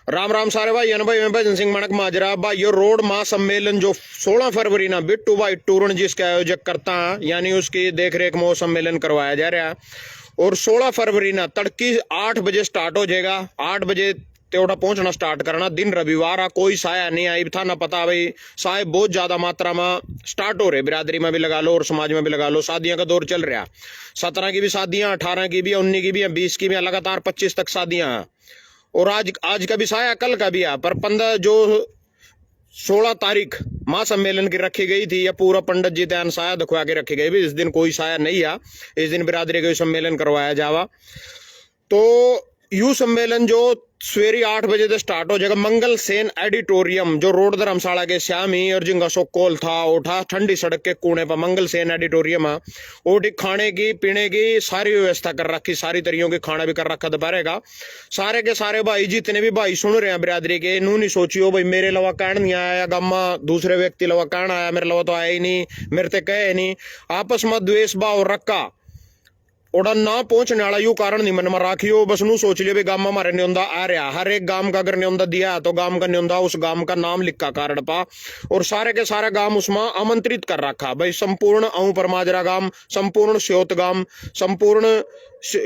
राम राम सारे भाई भाई मैं भजन सिंह मानक माजरा भाइयों। रोड महासम्मेलन जो 16 फरवरी ना बिट्टू भाई टूरण जिसके आयोजक करता है, यानी उसकी देखरेख में वो सम्मेलन करवाया जा रहा है। और 16 फरवरी ना तड़की 8 बजे स्टार्ट हो जाएगा। 8 बजे तेवड़ा पहुंचना स्टार्ट करना। दिन रविवार आ, कोई साया नहीं आई था ना पता भाई। साय बहुत ज्यादा मात्रा में स्टार्ट हो रहे, बिरादरी में भी लगा लो और समाज में भी लगा लो। शादियां का दौर चल रहा। 17 की भी शादियां, 18 की भी, 19 की भी, 20 की भी, लगातार 25 तक शादियां हैं। और आज का भी साया, कल का भी है। पर 15 जो 16 तारीख महासम्मेलन की रखी गई थी, या पूरा पंडित जी ध्यान साया दिखवा के रखी गई। इस दिन कोई साया नहीं है, इस दिन बिरादरी का सम्मेलन करवाया जावा। तो यू सम्मेलन जो सवेरे 8 बजे से स्टार्ट हो जाएगा। मंगल सेन एडिटोरियम जो रोड धर्मशाला के श्यामी और जिंगा सो कॉल था उठा ठंडी सड़क के कोने पर मंगल सेन एडिटोरियम है। ओटी खाने की पीने की सारी व्यवस्था कर रखी, सारी तरियों की खाना भी कर रखा दोपहर का। सारे के सारे भाई जितने भी भाई सुन रहे हैं बिरादरी के, नू नहीं सोचियो भाई मेरे लवा कहन नहीं आया, गम्मा दूसरे व्यक्ति लवा कहन आया, मेरे लवा तो आया ही नहीं, मेरे ते कहे नहीं। आपस में द्वेष भाव रखा ओड़ा ना पहुंचने वाला यू कारण नहीं मन में राखियो। बस नू सोच लियो गांव हमारे न्योंदा आ रहा। हर एक गांव का अगर न्योंदा दिया है तो गांव का न्योंदा उस गांव का नाम लिखा कार्ड पा, और सारे के सारे गांव उसमें आमंत्रित कर रखा भाई। संपूर्ण अऊ परमाजरा गांव, संपूर्ण स्योत गांव, संपूर्ण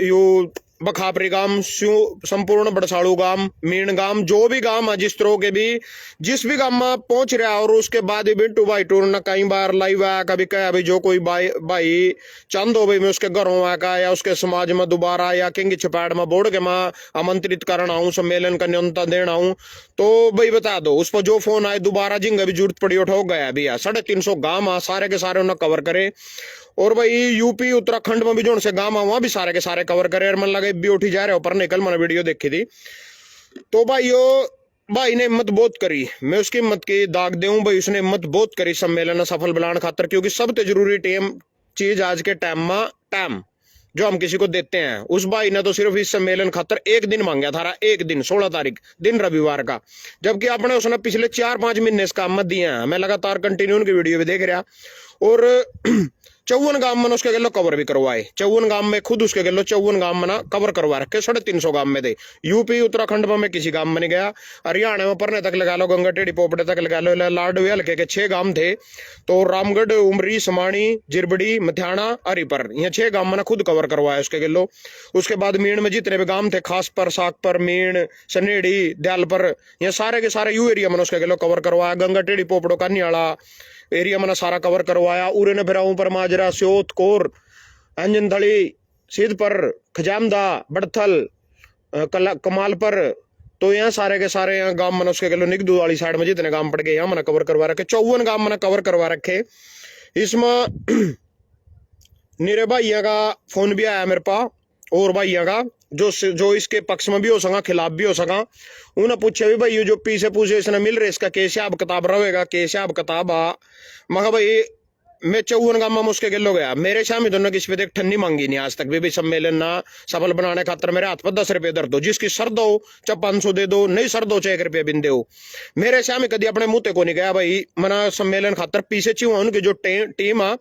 यू बखापरी गांव, संपूर्ण बड़साड़ू गांव, मीण गांव, जो भी गांव है जिस तरह के भी, जिस भी गांव में पहुंच रहा। और उसके बाद बिट्टू भाई टूर न कई बार लाइव आया, कभी कहा भाई जो कोई भाई चंद हो भाई मैं उसके घरों आका या उसके समाज में दोबारा या किंग छपाड़ में बोर्ड के मैं आमंत्रित करना हूँ, सम्मेलन का न्योता देना हूँ, तो भाई बता दो। उस पर जो फोन आए दोबारा जिंगा भी जरूरत पड़ी उठा गया भी। 350 गांव आ, सारे के सारे उन्हें कवर करे। और भाई यूपी उत्तराखंड में भी जो से गांव वहां भी सारे के सारे कवर करे। और मन लगे भी उठी जा रहे ऊपर निकल, मैंने वीडियो देखी थी। तो भाई ने हिम्मत बहुत करी, मैं उसकी हिम्मत की दाग दूं भाई। उसने हिम्मत बहुत करी सम्मेलन सफल बनाने खातर, क्योंकि सबसे जरूरी चीज आज के टाइम में टाइम जो हम किसी को देते हैं। उस भाई ने तो सिर्फ इस सम्मेलन खातर एक दिन मांगा था, एक दिन 16 तारीख दिन रविवार का। जबकि आपने उसने पिछले 4-5 महीने इस काम में दिए हैं। मैं लगातार कंटिन्यू उनकी वीडियो भी देख रहा। और 54 गांव में उसके गलो कवर भी करवाए। 54 गांव में खुद उसके गलो 54 गांव में ना कवर करवा रखे। 350 गांव में थे। यूपी उत्तराखंड में मैं किसी गांव में नहीं गया। हरियाणा में परने तक लगा लो, गंगा टेढ़ी पोपड़े तक लगा लो, लाडवे हल्के के 6 गांव थे। तो रामगढ़, उमरी, समाणी, जिरबड़ी, मथियाना, हरिपर, ये 6 गांव में खुद कवर करवाया उसके गलो। उसके बाद मीण में जितने भी गांव थे, खासपर, सागपर, मीण, सनेड़ी, दयालपर, ये सारे के सारे यू एरिया में उसके गलो कवर करवाया। गंगा टेढ़ी पोपड़ो का नियाला एरिया में सारा कवर करवाया। उरे ने फिर पर माजरा, स्योत, कोर, अंजन थली, सिद्धपर, खजामदा, बड़थल, कमाल पर, तो यहाँ सारे के सारे यहाँ गांव मन उसके गलो निगदू वाली साइड में जितने गांव पड़ गए यहाँ मैंने कवर करवा रखे। 54 गांव मैंने कवर करवा रखे। इसमें नीरे भाइया का फोन भी आया मेरे पास, और भाइया का जो इसके पक्ष में भी हो सका, खिलाफ भी हो सका। उन्हें पूछे भी भाई जो पीछे पूछे इसने मिल रहे, इसका केस अब किताब रहेगा, केस अब किताब आ। मैं भाई मैं 54 गांव में उसके गिलो गया। मेरे शामी दोनों किसी पे ठन्नी मांगी नहीं आज तक भी सम्मेलन ना सफल बनाने खातर मेरे हाथ पर 10 रुपये दर दो। जिसकी सर दो चाहे 500 दे दो, नहीं सर दो चाहे 1 रुपये बिन दो। मेरे शामी कभी अपने मुंह ते को नहीं गया भाई। मना सम्मेलन खातर पीछे चीज उनकी जो टीम है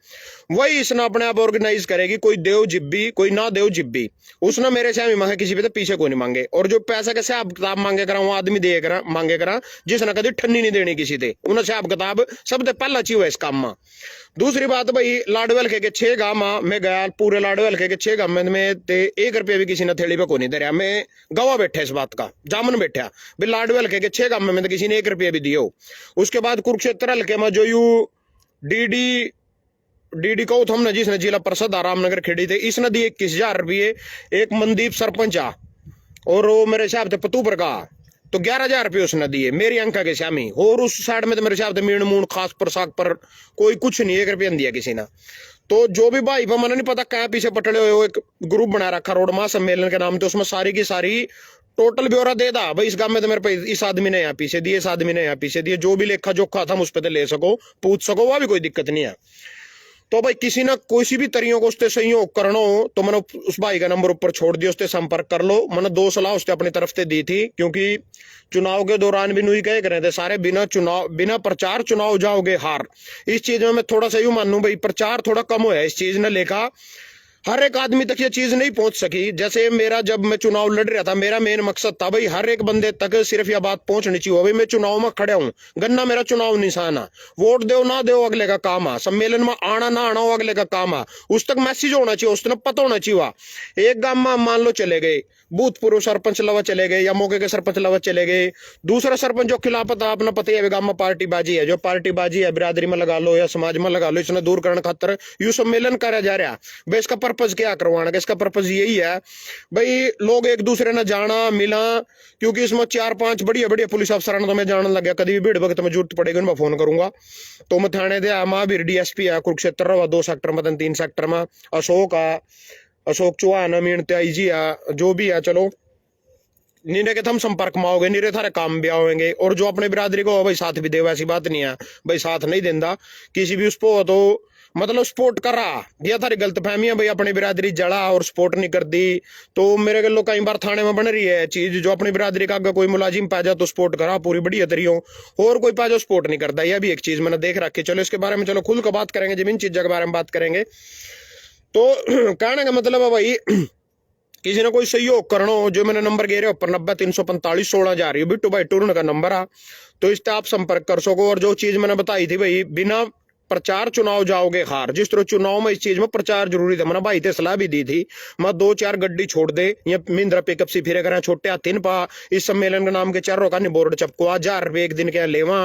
वही इसने अपने आप ऑर्गेनाइज करेगी। कोई देव जिब्बी, कोई ना देव जिब्बी, उसने मेरे शामी मांगे, किसी पे तो पीछे को नहीं मांगे। और जो पैसा के हिसाब किताब मांगे करा वो आदमी दे करा मांगे करा जिसने कभी ठन्नी नहीं देनी किसी से। उन्हें हिसाब किताब सबसे पहला चीज है इस काम में। दूसरी बात भाई लाडवेल के 6 गांव मैं गया, पूरे लाडवेल के 6 गांव में 1 रुपया भी किसी ने थैली पे को नहीं दे रहा। मैं गवाह बैठा इस बात का, जामन बैठा भाई। लाडवेल के 6 गांव में तो किसी ने 1 रुपया भी दियो। उसके बाद कुरुक्षेत्र हल्के में जो यू डीडी कहो तो हमने जिसने जिला परिषद रामनगर खेड़ी थे, इसने दी 21,000 रुपये। एक मनदीप सरपंच आ, और वो मेरे हिसाब से पतूपर का, तो 11,000 रुपये उसने दिए मेरी अंका के श्यामी। और उस साइड में तो मेरे हिसाब से मीण मूण खास पर साग पर कोई कुछ नहीं, 1 रुपया दिया किसी ने। तो जो भी भाई मैंने नहीं पता क्या पीछे पटड़े हुए, एक ग्रुप बना रखा रोड मां सम्मेलन के नाम, तो उसमें सारी की सारी टोटल ब्यौरा दे दा भाई। इस गांव में तो मेरे पे इस आदमी ने यहाँ पीछे दिए, इस आदमी ने यहाँ पीछे दिए, जो भी लेखा जोखा था उस पर तो ले सको, पूछ सको, वह भी कोई दिक्कत नहीं है। तो भाई किसी ना कोई भी तरीयों को उससे सहयोग करना हो तो मैंने उस भाई का नंबर ऊपर छोड़ दिया, उससे संपर्क कर लो। मैंने 2 सलाह उसने अपनी तरफ से दी थी, क्योंकि चुनाव के दौरान भी नहीं कह रहे थे सारे बिना प्रचार चुनाव जाओगे हार। इस चीज में मैं थोड़ा सा यूं मानूं भाई, प्रचार थोड़ा कम हुआ है इस चीज ने लेखा। हर एक आदमी तक ये चीज नहीं पहुंच सकी। जैसे मेरा, जब मैं चुनाव लड़ रहा था, मेरा मेन मकसद था भाई हर एक बंदे तक सिर्फ यह बात पहुंचनी चाहिए, भाई मैं चुनाव में खड़ा हूं, गन्ना मेरा चुनाव निशान है, वोट दो ना दो अगले का काम है, सम्मेलन में आना ना आना हो अगले का काम है, उस तक मैसेज होना चाहिए, उस तक पता होना चाहिए। एक गांव में मान लो चले गए, भूतपूर्व सरपंच लवा चले गए या मौके के सरपंच लवा चले गए, दूसरा सरपंच जो खिलाफ था, अपना पता है गांव में पार्टी बाजी है, जो पार्टी बाजी है बिरादरी में लगा लो या समाज में लगा लो, इसने दूर करने खातर यू सम्मेलन करा जा रहा। भाई इसका पर्पज क्या करवाना, इसका पर्पज यही है भाई लोग एक दूसरे ने जाना मिला, क्योंकि इसमें 4-5 बढ़िया बढ़िया पुलिस अफसर तो मैं जानने लग गया, कभी भी भीड़ वक्त में जरूरत पड़ेगी मैं फोन करूंगा। तो मैं थाने दे महावीर DSP है कुरुक्षेत्र रवा 2 सेक्टर में 3 सेक्टर में, अशोक चौहान मीणते IG है, जो भी है चलो नीरे के थम संपर्क में आओगे, नीरे थारे काम भी आओगे। और जो अपने बिरादरी को भाई साथ भी दे, वैसी बात नहीं है भाई साथ नहीं देता किसी भी उसको, तो मतलब सपोर्ट कर रहा दिया थारी गलत फहमियां भाई अपनी बिरादरी जड़ा और सपोर्ट नहीं कर दी। तो मेरे गलो कई बार थाने में बन रही है चीज, जो अपनी बिरादरी का अगर कोई मुलाजिम पा जाए तो सपोर्ट करा पूरी बढ़िया तरीयों, और कोई पा जाओ सपोर्ट नहीं करता, यह भी एक चीज मैंने देख रखी। चलो इसके बारे में चलो खुल कर बात करेंगे, जमीन चीजों के बारे में बात करेंगे। तो कहने का मतलब है भाई किसी ने कोई सहयोग करना हो, जो मैंने नंबर गे रहे ऊपर 90-345-16 जा रही है बिट्टू भाई टूरन का नंबर है, तो इस पर आप संपर्क कर सको। और जो चीज मैंने बताई थी भाई, बिना प्रचार चुनाव जाओगे हार, जिस तरह चुनाव में इस चीज में प्रचार जरूरी था, मैंने भाई थे सलाह भी दी थी, मैं 2-4 गड्डी छोड़ दे या महिंद्रा पिकअप से फिरे करें छोटे हाथी पा, इस सम्मेलन के नाम के 4 का नहीं बोर्ड चपको 1000 रुपये एक दिन के लेवा,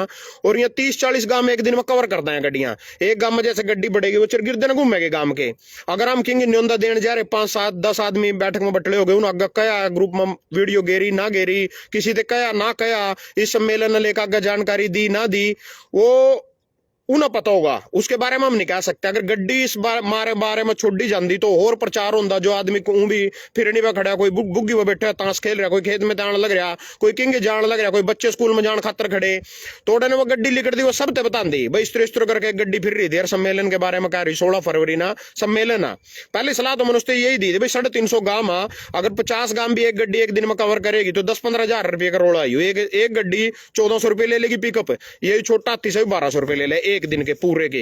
और यहाँ 30-40 गांव में एक दिन में कवर कर दें गड्डियां। एक गांव में जैसे गड्डी बढ़ेगी वो चिरगिरदे न घूमेगी गांव के। अगर हम कहेंगे न्योंदा देने जा रहे 5-7-10 आदमी बैठक में बटले हो गए, उन्हें अगर कया ग्रुप में वीडियो गेरी ना गेरी, किसी ने कया ना कया, इस सम्मेलन ने लेकर जानकारी दी ना दी, वो उन्हें पता होगा, उसके बारे में हम नहीं कह सकते। अगर गड्डी इस बारे में छोड़ी जाती तो और प्रचार होता, जो आदमी को भी फिरनी पे खड़ा, कोई बुग्गी में बैठा ताश खेल रहा, कोई खेत में जान लग रहा, कोई किंग जान लग रहा, कोई बच्चे स्कूल में जान खातर खड़े, तो उन्होंने वो गड्डी लिखट दी, वो सब बता दी भाई इस तरह करके गड्डी फिर रही थी। यार सम्मेलन के बारे में कह रही 16 फरवरी ना सम्मेलन है। पहली सलाह तो मैंने यही दी थी भाई 350 गांव है, अगर 50 गांव भी एक गड्डी एक दिन में कवर करेगी तो 10-15 हजार रुपये का रोड़ा आई, एक गड्डी 1400 रुपये ले लेगी पिकअप, यही छोटा हाथी से 1200 रुपये ले ले एक दिन के पूरे के।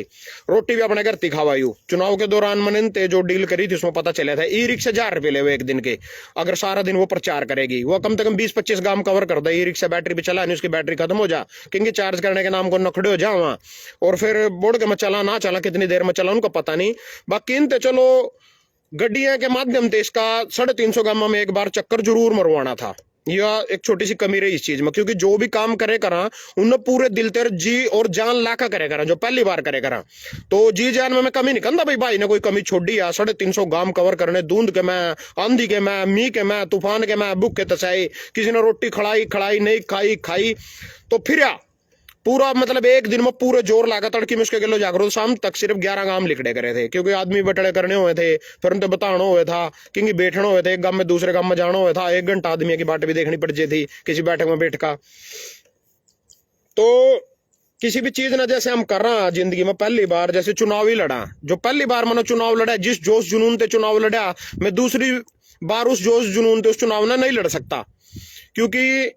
रोटी भी अपने घर खावायू। चुनाव के दौरान मैंने जो डील करी थी उसमें पता चला था ई रिक्शा 1000 रुपये ले वो एक दिन के, अगर सारा दिन वो प्रचार करेगी, वो कम से कम 20-25 गांव कवर कर दे। ई रिक्शा बैटरी पे चला नहीं, उसकी बैटरी खत्म हो जा, क्योंकि चार्ज करने के नाम को नखड़े हो जा वहां, और फिर बोर्ड के में चला ना चला कितनी देर में चला उनको पता नहीं। बाकी इन चलो गड्डियां के माध्यम से इसका 350 गांव में एक बार चक्कर जरूर मरवाना था। यह एक छोटी सी कमी रही इस चीज में, क्योंकि जो भी काम करे करा उन्हें पूरे दिल तेर जी और जान लाकर करे करा, जो पहली बार करे करा तो जी जान में मैं कमी नहीं कहता भाई ने कोई कमी छोड़ी है। 350 गांव कवर करने, धुंध के मैं, आंधी के मैं, मी के मैं, तूफान के मैं, भूख के तसाई, किसी ने रोटी खड़ाई नहीं खाई तो फिर पूरा मतलब एक दिन में पूरे जोर लगा तड़की में उसके किलो जागरो शाम तक सिर्फ 11 गांव लिखड़े करे थे, क्योंकि आदमी बटड़े करने हुए थे, फिर उनसे बताना हुआ था, क्योंकि बैठना हुए थे, एक गांव में दूसरे गांव में जाना हुआ था, 1 घंटा आदमी की बाट भी देखनी पड़ जाती थी किसी बैठक में बैठ का। तो किसी भी चीज ना जैसे हम कर रहे हैं जिंदगी में पहली बार, जैसे चुनाव ही लड़ा, जो पहली बार मैंने चुनाव लड़ा, जिस जोश जुनून से चुनाव लड़ा, मैं दूसरी बार उस जोश जुनून से उस चुनाव में नहीं लड़ सकता, क्योंकि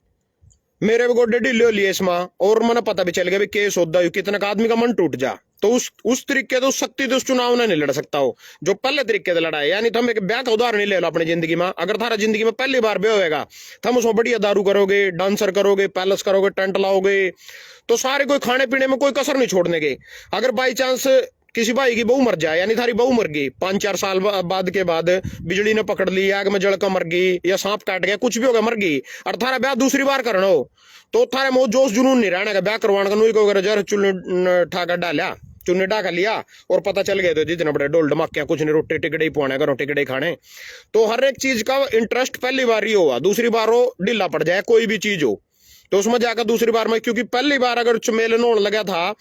मेरे गोडे ढीले हो लिए इसमें, और मैंने पता भी चल गया भी केस होता है कितना का आदमी का मन टूट जा, तो उस तरीके से उस शक्ति से उस चुनाव में नहीं लड़ सकता हो जो पहले तरीके से लड़ा है। यानी तुम एक ब्याह का उदाहरण ही ले लो अपनी जिंदगी में, अगर थारा जिंदगी में पहली बार ब्याह होगा, तुम उसमें बढ़िया दारू करोगे, डांसर करोगे, पैलेस करोगे, टेंट लाओगे, तो सारे कोई खाने पीने में कोई कसर नहीं छोड़ने के। अगर बाई चांस किसी भाई की बहू मर जाए, यानी थारी बहू मर गई 5-4 साल बाद के बाद, बिजली ने पकड़ ली, आग में जलकर मर गई, या सांप काट गया, कुछ भी होगा मर गई, और थारा ब्याह दूसरी बार करना हो, तो थारे मुंह जोश जुनून नहीं रहने का ब्याह करवाने का, नुई को जर चुन्नी ठाकर डाला, चुन्नी ढाका लिया और पता चल गए तो जितने बड़े डोल डमाके कुछ नहीं, रोटी टिकड़े ही पुआने का, टिकड़े खाने। तो हर एक चीज का इंटरेस्ट पहली बार ही होगा, दूसरी बार हो ढीला पड़ जाए कोई भी चीज हो तो उसमें जाकर दूसरी बार में, क्योंकि पहली बार अगर चुमेलन होने लगा था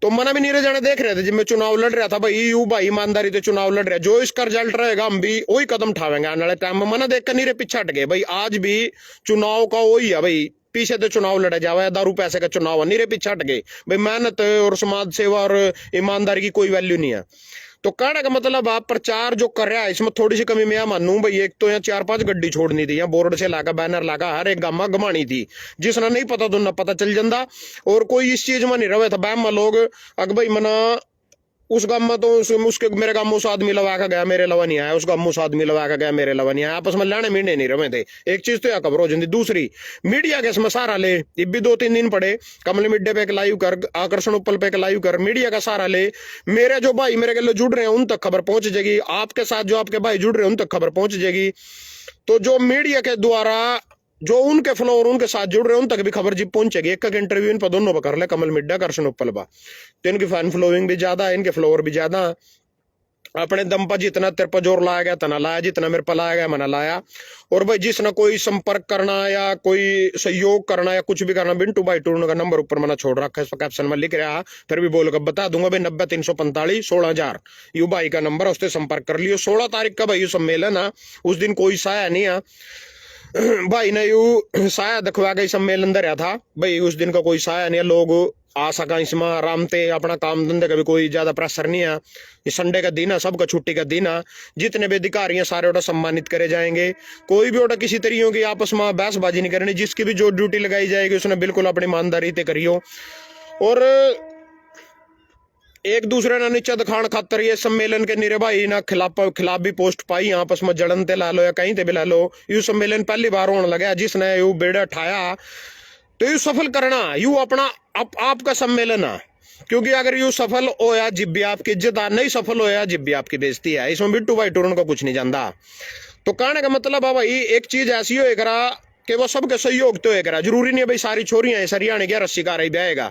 तो मना भी नीरे जाने देख रहे थे, जब मैं चुनाव लड़ रहा था भाई यू भाई ईमानदारी से चुनाव लड़ रहा, जो इसका रिजल्ट रहेगा हम भी वही कदम उठावेंगे आने वाले टाइम में। मना देखकर नीरे पीछे हट गए भाई, आज भी चुनाव का वही है भाई, पीछे तो चुनाव लड़ा जावा, दारू पैसे का चुनाव है, नीरे पीछे हट गए भाई, मेहनत और समाज सेवा और ईमानदारी की कोई वैल्यू नहीं है। तो कहने का मतलब आप प्रचार जो कर रहा है इसमें थोड़ी सी कमी मैं मानूं भाई। एक तो यहाँ 4-5 गड्डी छोड़नी थी, यहाँ बोर्ड से लाकर बैनर लाकर हर एक गामा घुमानी थी, जिसने नहीं पता तो ना पता चल जाता, और कोई इस चीज में नहीं रहे था बैम में लोग अग भाई मना उस गांव में तो उसके मेरे गांव में उस आदमी लगा के गया, मेरे लवा नहीं आया, उस गांव में उस आदमी लगा के गया, मेरे लवा नहीं आया, आपस में लेने मीने नहीं रहे थे। एक चीज तो यह खबर हो जाती। दूसरी, मीडिया के इसमें सहारा ले, ये भी 2-3 दिन पड़े, कमल मिड्डे पे एक लाइव कर, आकर्षण उपल पे एक लाइव कर, मीडिया का सहारा ले, मेरे जो भाई मेरे के जुड़ रहे हैं उन तक खबर पहुंच जाएगी, आपके साथ जो आपके भाई जुड़ रहे हैं उन तक खबर पहुंच जाएगी। तो जो मीडिया के द्वारा जो उनके फ्लोर उनके साथ जुड़ रहे हैं उन तक भी खबर जी पहुंचेगी। एक इंटरव्यू इन पर दोनों पर कर ले, कमल मिड्डा कर्षण उपल बा, तो इनकी फैन फॉलोइंग भी ज्यादा है, इनके फ्लोर भी ज्यादा। अपने दम पर जितना तेरे पर जोर लाया गया तना लाया, जितना मेरे पर लाया गया मना लाया। और भाई जिसने कोई संपर्क करना या कोई सहयोग करना या कुछ भी करना, बिंटू भाई टूर्ण का नंबर ऊपर मैंने छोड़ रखा है, इस पर कैप्शन में लिख रहा, फिर भी बोल कर बता दूंगा भाई 90-345-16,000 यू भाई का नंबर, उससे संपर्क कर लियो। 16 तारीख का भाई सम्मेलन है, उस दिन कोई साया नहीं है भाई ने यू साया दिखवा के सम्मेलन धरा था भाई, उस दिन का कोई साया नहीं है, लोग आ सका इसमें आराम से, अपना काम धंधे का भी कोई ज्यादा प्रेशर नहीं है, ये संडे का दिन है, सबका छुट्टी का दिन है, जितने भी अधिकारी हैं सारे ओटा सम्मानित करे जाएंगे, कोई भी ओटा किसी तरीके की आपस में बहसबाजी नहीं करनी, जिसकी भी जो ड्यूटी लगाई जाएगी उसने बिल्कुल अपनी ईमानदारी से करियो। और एक दूसरे ने नीचे दिखाण खातर ये सम्मेलन के निरे भाई ना खिलाफ भी पोस्ट पाई, आपस में जड़न ते ला लो या कहीं ते भी ला लो, यू सम्मेलन पहली बार होने लगा, जिसने यू बेड़ा उठाया तो यू सफल करना, यू अपना आपका सम्मेलन है, क्योंकि अगर यू सफल होया जिब भी आपकी इज्जत है, नहीं सफल होया जिब भी आपकी बेइज्जती है, इसमें बिट्टू भाई टूरन का कुछ नहीं जानता। तो कहने का मतलब है भाई, एक चीज ऐसी हो करा कि वो सबके सहयोग तो करा, जरूरी नहीं है भाई सारी छोरियां सरियाने क्या रस्सी का रही ब्याएगा।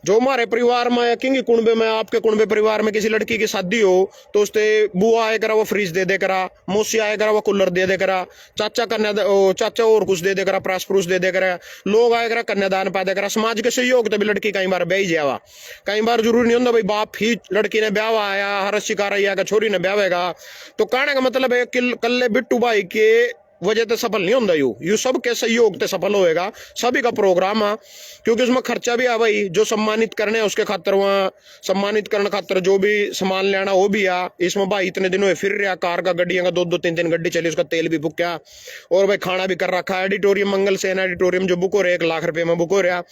जो हमारे परिवार में किंग कुंबे में, आपके कुंबे परिवार में किसी लड़की की शादी हो तो उससे बुआ आए करा वो फ्रिज दे दे करा, मौसी आए करा वो कूलर दे दे करा, चाचा चाचा और कुछ दे दे करा, प्रास पुरुष दे दे करा, लोग आए करा कन्यादान पा दे करा, समाज के सहयोग तो भी लड़की कई बार ब्याह जावा, कई बार जरूरी नहीं होता भाई बाप ही लड़की ने ब्याह आया, हर शिकार आया छोरी ने ब्याहेगा। तो कहने का मतलब है कल्ले बिट्टू भाई के वजह से सफल नहीं होता, यू सबके सहयोग से सफल होएगा, सभी का प्रोग्राम है, क्योंकि उसमें खर्चा भी है भाई, जो सम्मानित करने उसके खातर वहाँ सम्मानित करने खातर जो भी सामान लेना वो भी आ, इसमें भाई इतने दिनों फिर रहा, कार का गड्डियां का 2-2-3-3 गड्डी चली, उसका तेल भी फूक्या, और भाई खाना भी कर रखा है, एडिटोरियम मंगल सेन एडिटोरियम जो बुक हो रहा है 1 लाख रुपए में बुक हो रहा।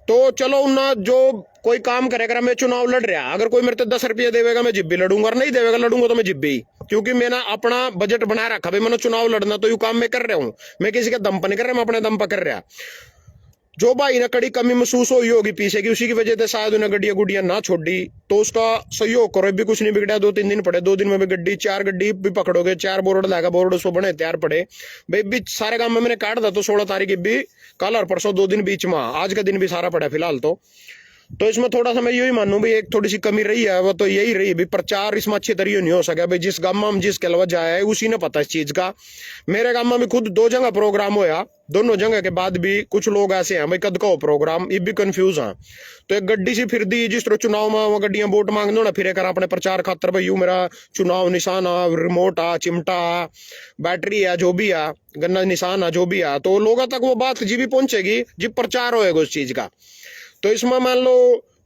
तो चलो ना, जो कोई काम करेगा, मैं चुनाव लड़ रहा, अगर कोई मेरे तो 10 रुपये देगा मैं जिब भी लड़ूंगा, और नहीं देगा लड़ूंगा तो मैं जिब भी, क्योंकि मैंने अपना बजट बनाए रखा भाई, मैंने चुनाव लड़ना तो यू काम मैं कर रहा हूं, मैं किसी के दम पर नहीं कर रहा, मैं अपने दम पर कर रहा। जो भाई ने कड़ी कमी महसूस हुई होगी पीछे की, उसी की वजह से शायद उन्हें गड्डियां गुड्डियां ना छोड़ी, तो उसका सहयोग करो, भी कुछ नहीं बिगड़ा, 2-3 दिन पड़े, 2 दिन में भी गड्डी 4 गड्डी भी पकड़ोगे, 4 बोर्ड लागा, बोर्ड उसको बने तैयार पड़े भाई, भी सारे काम में मैंने काट दा, तो 16 तारीख भी कल और परसों 2 दिन बीच में, आज का दिन भी सारा पड़ा फिलहाल। तो इसमें थोड़ा सा मैं यही मानूं भी, एक थोड़ी सी कमी रही है, वो तो यही रही भी, प्रचार इसमें अच्छे तरीके नहीं हो सका भाई, जिस गांव में हम जिस कलवा जाए उसी ने पता इस चीज का। मेरे गांव में भी खुद 2 जगह प्रोग्राम होया, दोनों जगह के बाद भी कुछ लोग ऐसे हैं भाई कद का हो प्रोग्राम, ये भी कंफ्यूज है। तो एक गड्डी सी फिर दी, जिस तरह चुनाव में वो गड्डियां वोट मांग दो ना, फिर कर अपने प्रचार खातर भाई, यू मेरा चुनाव निशान आ, रिमोट आ, चिमटा आ, बैटरी आ, जो भी आ, गन्ना निशान आ, जो भी आ, तो लोगों तक वो बात जी भी पहुंचेगी, जी प्रचार होएगा उस चीज का। तो इसमें मान लो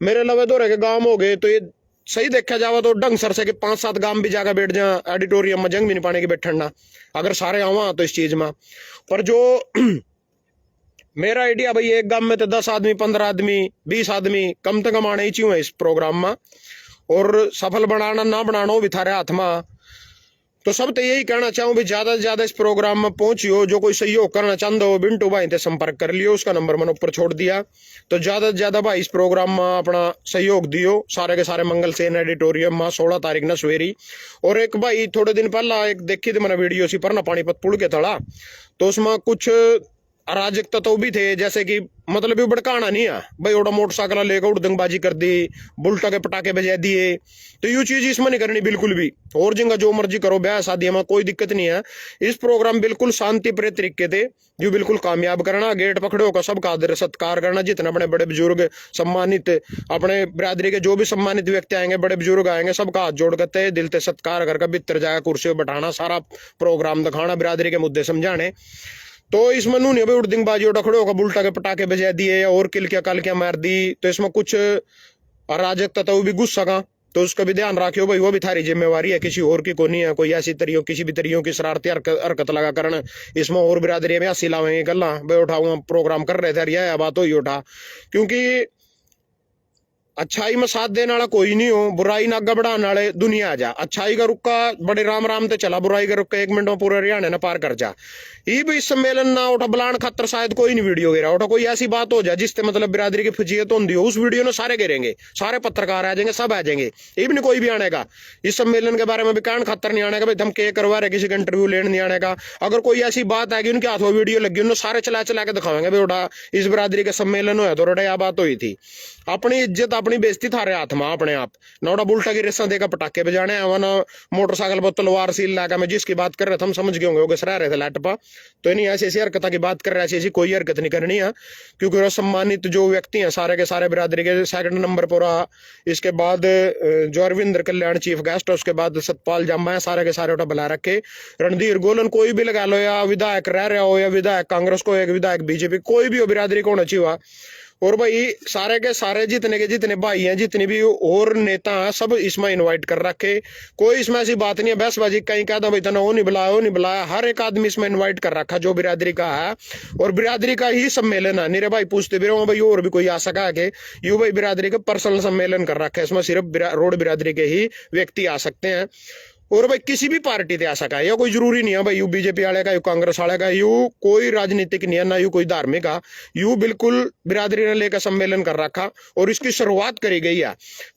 मेरे लवे दो के गांव हो गए, तो ये सही देखा जावा तो ढंग सर से कि 5-7 गांव भी जाकर बैठ जा, एडिटोरियम में जंग भी नहीं पाने की बैठना, अगर सारे आवा तो इस चीज में। पर जो मेरा आइडिया भाई, एक गांव में तो 10 आदमी 15 आदमी 20 आदमी कम से कम आने ही चाहिए इस प्रोग्राम में, और सफल बनाना ना बनाना भी थारे हाथ में। तो सब तो यही कहना चाहूँ भी, ज्यादा से ज्यादा इस प्रोग्राम में पहुंचियो, जो कोई सहयोग करना चाहता हो बिंटू भाई से संपर्क कर लियो, उसका नंबर मैंने ऊपर छोड़ दिया। तो ज्यादा से ज्यादा भाई इस प्रोग्राम में अपना सहयोग दियो, सारे के सारे मंगल सेन एडिटोरियम में 16 तारीख न सवेरी। और एक भाई थोड़े दिन पहला एक देखी थी मैंने वीडियो सी पर ना, पानीपत पुल के थड़ा, तो उसमें कुछ अराजकता तो भी थे, जैसे कि मतलब ये भड़काना नहीं है भाई, ओड़ा मोटरसाइकिल लेकर उड़दंगबाजी कर दी, बुलटा के पटाखे बजा दिए, तो ये चीज इसमें नहीं करनी बिल्कुल भी। और जिनका जो मर्जी करो, ब्याह शादी में कोई दिक्कत नहीं है। इस प्रोग्राम बिल्कुल शांति प्रिय तरीके से जो बिल्कुल कामयाब करना, गेट पकड़ो का सबका आदर सत्कार करना, जितने बड़े बड़े बुजुर्ग सम्मानित अपने बिरादरी के जो भी सम्मानित व्यक्ति आएंगे, बड़े बुजुर्ग आएंगे, सबका हाथ जोड़ करते दिल से सत्कार करके भीतर जाकर कुर्सी पर बैठाना, सारा प्रोग्राम दिखाना, बिरादरी के मुद्दे समझाने। तो इसमें नू नहीं भाई उड़दिंगबाजी खड़े होकर बुलटा के पटाखे बजा दिए या और किल क्या कल क्या मार दी, तो इसमें कुछ अराजकता तो भी घुस सका, तो उसका भी ध्यान रखियो भाई, वो भी थारी जिम्मेवारी है, किसी और की को नहीं है। कोई ऐसी तरीयों किसी भी तरीयों की शरारती हरकत लगा करना, इसमें और बिरादरी में हंसी लावेंगे गल्ला भाई, उठाऊंगा प्रोग्राम कर रहे थे, यह बात हो ही उठा, क्योंकि अच्छाई में साथ देने वाला कोई नहीं हो, बुराई ना आगे बढ़ाने वाले दुनिया आ जा। अच्छाई का रुक्का बड़े राम राम ते चला, बुराई का रुक्का 1 मिनट में पूरे हरियाणा ना पार कर जा। ये भी सम्मेलन ना उठा बुलान खातर शायद कोई नहीं वीडियो गिरा उठा, कोई ऐसी बात हो जाए जिससे मतलब बिरादरी की फजीयत होती हो, उस वीडियो में सारे गिरेंगे, सारे पत्रकार आ जाएंगे, सब आ जाएंगे। ये भी नहीं कोई भी आने का इस सम्मेलन के बारे में भी कहने खातर नहीं आने का, भाई हम के करवा रहे, किसी का इंटरव्यू लेने नहीं आने का। अगर कोई ऐसी बात आएगी उनके हाथों वीडियो लगी, उन्होंने सारे चला चला के दिखाएंगे भाई उठा इस बिरादरी का सम्मेलन हो तो उठा यह बात हुई थी। अपनी इज्जत अपनी बेइज्जती थारे हाथ में अपने आप नौड़ा बुल्टा की रेसा देकर पटाखे बजाने वन मोटरसाइकिल पर तलवार सील लाकर। मैं जिसकी बात कर रहा था हम समझ गए होंगे, सरा रहे थे लैटपा तो नहीं ऐसी ऐसी हरकत की बात कर रहे, ऐसी ऐसी कोई हरकत नहीं करनी है, क्योंकि सम्मानित जो व्यक्ति हैं सारे के सारे बिरादरी के। सेकंड नंबर पर रहा, इसके बाद जो अरविंदर कल्याण चीफ गेस्ट है, उसके बाद सतपाल जामा है, सारे के सारे उठा बुला रखे। रणधीर गोलन कोई भी लगा लो, या विधायक रह रहा हो या विधायक कांग्रेस को, एक विधायक बीजेपी, कोई भी हो बिरादरी को होना चाहिए। और भाई सारे के सारे जितने के जितने भाई हैं, जितने भी और नेता हैं, सब इसमें इनवाइट कर रखे। कोई इसमें ऐसी बात नहीं है बहसबाजी कहीं कहता भाई तना वो नहीं बुलाया वो नहीं बुलाया, हर एक आदमी इसमें इनवाइट कर रखा जो बिरादरी का है, और बिरादरी का ही सम्मेलन है। मेरे भाई पूछते भी रहो भाई और भी कोई आ सका है कि यू भाई बिरादरी का पर्सनल सम्मेलन कर रखा है, इसमें सिर्फ रोड बिरादरी के ही व्यक्ति आ सकते हैं। और भाई किसी भी पार्टी से आ सका है, या कोई जरूरी नहीं है भाई यू बीजेपी वाले का, यू कांग्रेस वाले का, यू कोई राजनीतिक नहीं है ना, यू कोई धार्मिक का, यू बिल्कुल बिरादरी ने लेकर सम्मेलन कर रखा और इसकी शुरुआत करी गई है।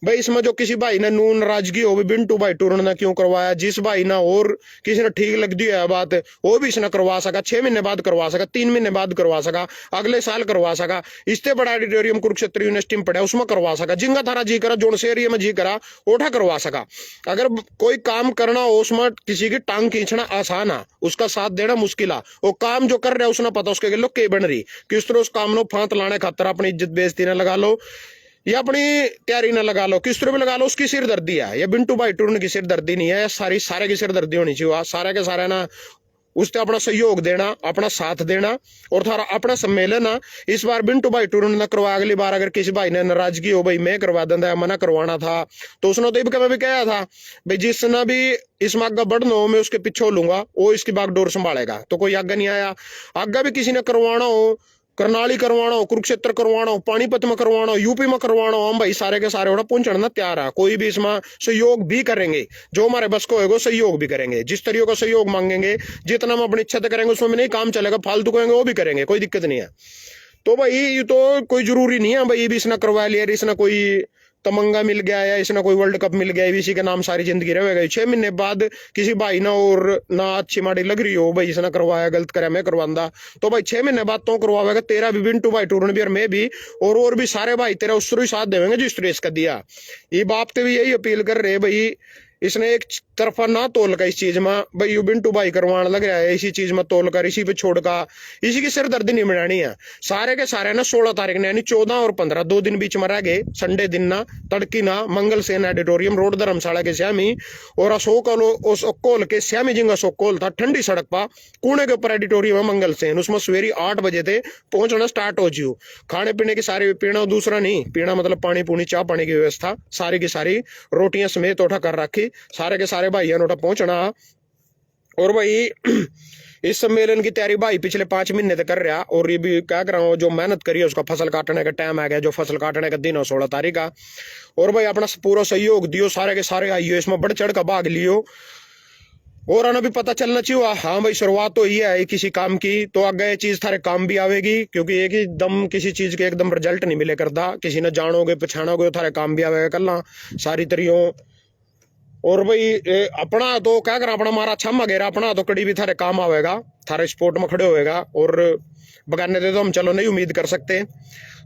भाई इसमें जो किसी भाई ने नून नाराजगी हो बिंटू भाई टूरन ने क्यों करवाया, जिस भाई ना और किसी ने ठीक लग दी है बात वो भी इसने करवा सका, 6 महीने बाद करवा सका, 3 महीने बाद करवा सका, अगले साल करवा सका। इससे बड़ा ऑडिटोरियम कुरुक्षेत्र यूनिवर्सिटी में पड़ा उसमें करवा सका, जिंगा थारा जी करा जोन से एरिया में जी करा ओठा करवा सका। अगर कोई काम करना उसमें किसी की टांग खींचना आसान है, उसका साथ देना मुश्किल है। वो काम जो कर रहा है उसने पता उसके लो के बन रही, किस तरह उस काम नो फांत लाने खातर अपनी इज्जत बेइज्जती ना लगा लो या अपनी तैयारी ना लगा लो, किस तरह भी लगा लो, उसकी सिरदर्दी है। ये बिंटू भाई टूरन की सिरदर्दी नहीं है, सारी सारे की सिरदर्दी होनी चाहिए। सारे के सारे ना उससे अपना सहयोग देना, अपना साथ देना, और थारा अपना सम्मेलन है। इस बार बिंटू भाई टूरन ने करवा, अगली बार अगर किसी भाई ने नाराजगी हो भाई मैं करवा देंदा मना करवाना था तो उसने तो भी कहा था भाई जिसने भी इस आगे बढ़ना हो मैं उसके पीछे लूंगा, वो इसकी बागडोर संभालेगा। तो कोई आगे नहीं आया। आगे भी किसी ने करवाना हो, करनाली करवाना हो, कुरुक्षेत्र करवाना हो, पानीपत में करवाना हो, यूपी में करवाना हो, हम भाई सारे के सारे पहुंचना तैयार है। कोई भी इसमें सहयोग भी करेंगे, जो हमारे बस को होगा सहयोग भी करेंगे, जिस तरीके का सहयोग मांगेंगे, जितना हम अपनी इच्छा करेंगे उसमें नहीं काम चलेगा, फालतू करेंगे वो भी करेंगे, कोई दिक्कत नहीं है। तो भाई ये तो कोई जरूरी नहीं है भाई ये भी इसने करवा लिया, इसने कोई तमंगा मिल गया या इसने कोई वर्ल्ड कप मिल गया इसी के नाम सारी जिंदगी रहेगा। 6 महीने बाद किसी भाई ना और ना अच्छी माड़ी लग रही हो भाई इसने करवाया गलत करे मैं करवांदा, तो भाई 6 महीने बाद तो करवाएगा। तेरा भी बिंटू भाई टूरन भी और मैं भी और भी सारे भाई तेरा उस ही साथ देंगे जिस तरह इसका दिया। ये बाप ते भी यही अपील कर रहे भाई इसने एक तरफा ना तोल का इस चीज में भाई यू बिंटू भाई करवाने लग रहा है, इसी चीज में तोल कर इसी पे छोड़ का इसी की सिरदर्दी नहीं बनानी है। सारे के सारे ना 16 तारीख ने यानी 14 और 15 2 दिन बीच में रह गए, संडे दिन ना तड़की ना मंगल सेन ऑडिटोरियम रोड धर्मशाला के श्यामी और अशोक कोल के श्यामी जिंग अशोक कोल था ठंडी सड़क पा कुणे के ऊपर ऑडिटोरियम है मंगल सेन, उसमें सवेरे 8 बजे थे पहुंचना स्टार्ट हो जियो। खाने पीने की सारी पीना दूसरा नहीं पीना मतलब पानी पूनी चाह पानी की व्यवस्था सारी की सारी रोटियां समेत उठा कर रखी, सारे के सारे भाइयों ने पहुंचना। और भाई इस सम्मेलन की तैयारी भाई पिछले 5 महीने तक कर रहा, और ये भी क्या कर रहा हूँ जो मेहनत करी है उसका फसल काटने का टाइम आ गया, जो फसल काटने का दिन हो 16 तारीख का। और भाई अपना पूरा सहयोग दियो, सारे के सारे आइयो इसमें बढ़ चढ़ का भाग लियो, और आना भी पता चलना चाहिए हाँ भाई शुरुआत तो ही है किसी काम की, तो आगे ये चीज थारे काम भी आवेगी, क्योंकि एक ही दम किसी चीज के एकदम रिजल्ट नहीं मिले करता, किसी ने जानोगे पछानोगे थारे काम भी आवेगा कल सारी तरियों। और भाई अपना तो क्या कर अपना मारा छम वगैरह अपना तो कड़ी भी थारे काम आवेगा, थारे स्पोर्ट में खड़े होएगा, और बगाने दे तो हम चलो नहीं उम्मीद कर सकते।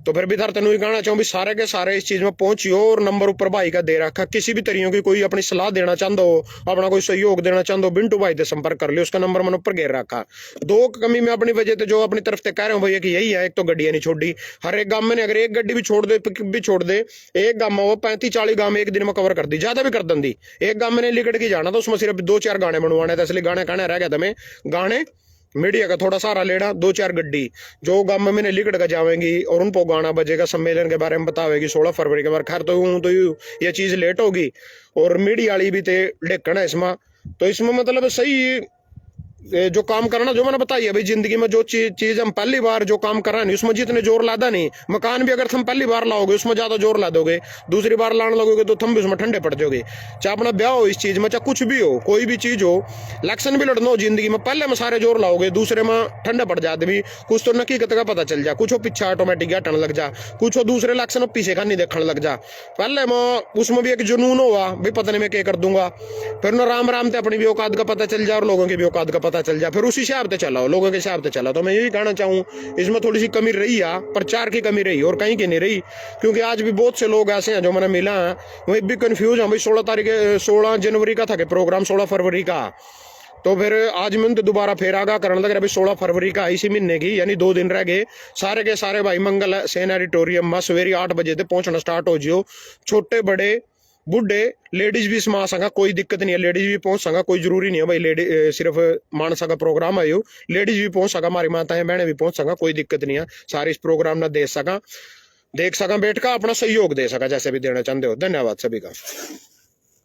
तो फिर भी थार तेन कहना चाहूँ भी सारे के सारे इस चीज में पहुंचियो, और नंबर ऊपर भाई का दे रखा, किसी भी तरीके की कोई अपनी सलाह देना चाहते हो, अपना कोई सहयोग देना चाहते हो बिंटू भाई से संपर्क कर लियो, उसका नंबर मैंने ऊपर घेर रखा। 2 कमी में अपनी वजह से जो अपनी तरफ से कह रहे हो भैया कि यही है, एक तो गड्डियां नहीं छोड़ी, हर एक गांव में अगर एक गड्डी भी छोड़ दे भी छोड़ दे, एक गांव में वो 35-40 गांव एक दिन में कवर कर दी, ज्यादा भी कर दी। एक गांव में लिकड़ के जाना तो उसमें सिर्फ 2-4 गाने बनवाने थे, असली गाने कहने रह गया था मैं गाने मीडिया का थोड़ा सारा लेना, 2-4 गड्डी जो गांव में मैंने लिकड़ कर जाएंगी और उनको गाना बजेगा, सम्मेलन के बारे में बतावेगी 16 फरवरी के बार। खैर तो ये चीज लेट होगी और मीडिया वाली भी थे लेकन है इसमें, तो इसमें मतलब सही जो काम करना, जो मैंने बताई है भाई, जिंदगी में जो चीज हम पहली बार जो काम कर रहे हैं उसमें जितने जोर लादा नहीं। मकान भी अगर तुम पहली बार लाओगे उसमें ज्यादा जोर ला दोगे, दूसरी बार लाने लगोगे तो तुम भी उसमें ठंडे पड़ जाओगे। चाहे अपना ब्याह हो इस चीज में, चाहे कुछ भी हो, कोई भी चीज हो, इलेक्शन भी लड़ना हो जिंदगी में, पहले में सारे जोर लाओगे, दूसरे में ठंडे पड़ जाते भी। कुछ तो हकीकत का पता चल जा, कुछ पीछे ऑटोमेटिक हटने लग जा, कुछ दूसरे इलेक्शन में पीछे का नहीं देखने लग जा। पहले में उसमें भी एक जुनून हुआ भाई, पता नहीं मैं क्या कर दूंगा, फिर ना राम राम से अपनी भी औकात का पता चल जाए और लोगों की भी औकात का पता चल जाए, फिर उसी हिसाब से चलाओ, लोगों के हिसाब से चला। तो मैं यही कहना चाहूँ, इसमें थोड़ी सी कमी रही है, प्रचार की कमी रही और कहीं की नहीं रही। क्योंकि आज भी बहुत से लोग ऐसे हैं जो मैंने मिला है, वही भी कंफ्यूज है भाई। 16 जनवरी का था कि प्रोग्राम 16 फरवरी का, तो फिर आज मैं तो दोबारा फिर आगा करने लग रहा भाई 16 फरवरी का इसी महीने की, यानी 2 दिन रह गए। सारे के सारे भाई मंगल सेन ऑडिटोरियम में सवेरे 8 बजे से पहुंचना स्टार्ट हो जियो। छोटे बड़े बुढ़े लेडीज भी समा सका, कोई दिक्कत नहीं है, लेडीज भी पहुंच सका, कोई जरूरी नहीं है भाई लेडी सिर्फ मानसा का प्रोग्राम है, लेडीज भी पहुंच सका, हमारी माताएं बहनें भी पहुंच सका, कोई दिक्कत नहीं है। सारे इस प्रोग्राम ना देख सका बैठ का अपना सहयोग दे सका, जैसे भी देना चाहते हो। धन्यवाद सभी का।